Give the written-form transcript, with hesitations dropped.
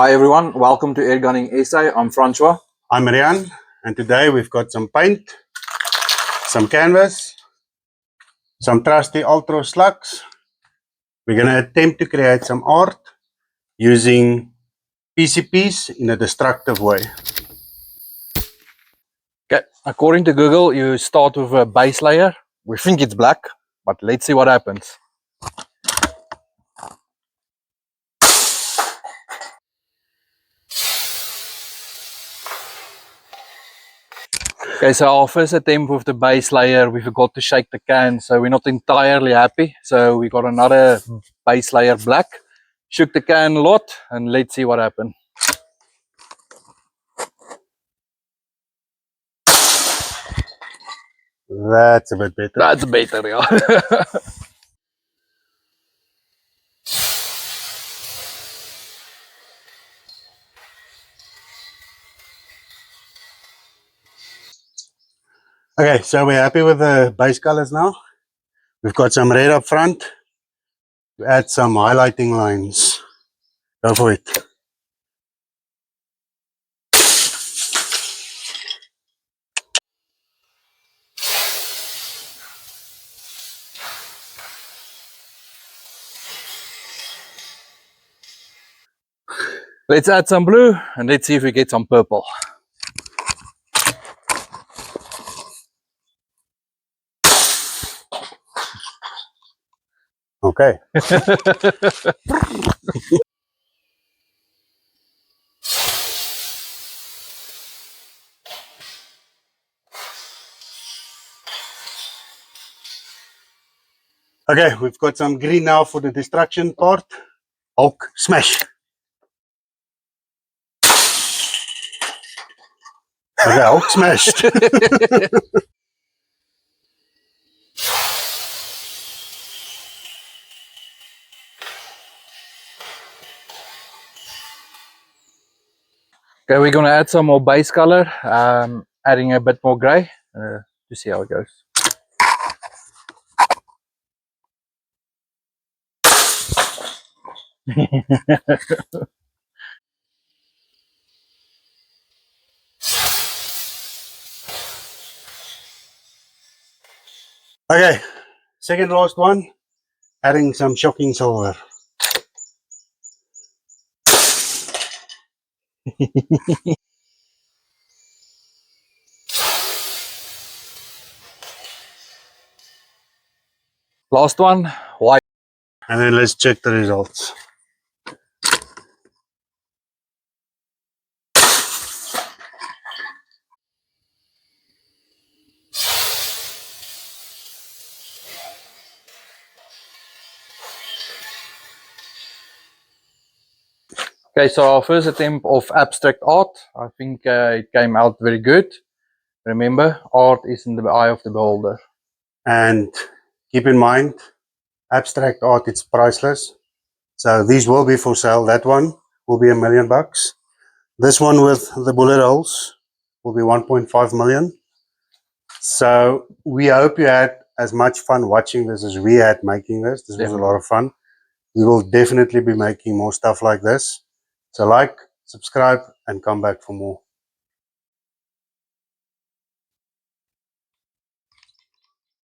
Hi everyone, welcome to Airgunning SA. I'm Francois. I'm Rian, and today we've got some paint, some canvas, some trusty Ultra slugs. We're going to attempt to create some art using PCPs in a destructive way. Okay, according to Google, you start with a base layer. We think it's black, but let's see what happens. Okay, so our first attempt with the base layer, we forgot to shake the can, so we're not entirely happy. So we got another base layer black, shook the can a lot, and let's see what happened. That's a bit better. That's better, yeah. Okay, so we're happy with the base colors now. We've got some red up front. We add some highlighting lines. Go for it. Let's add some blue, and let's see if we get some purple. Okay. Okay, we've got some green now for the destruction part. Hulk smash. Okay, Hulk smashed. Okay, we're gonna add some more base color, adding a bit more gray to see how it goes. Okay, second last one, adding some shocking silver. Last one, white. And then let's check the results. Okay, so our first attempt of abstract art, I think it came out very good. Remember, art is in the eye of the beholder. And keep in mind, abstract art, it's priceless. So these will be for sale. That one will be $1 million. This one with the bullet holes will be 1.5 million. So we hope you had as much fun watching this as we had making this. This was a lot of fun. We will definitely be making more stuff like this. So like, subscribe, and come back for more.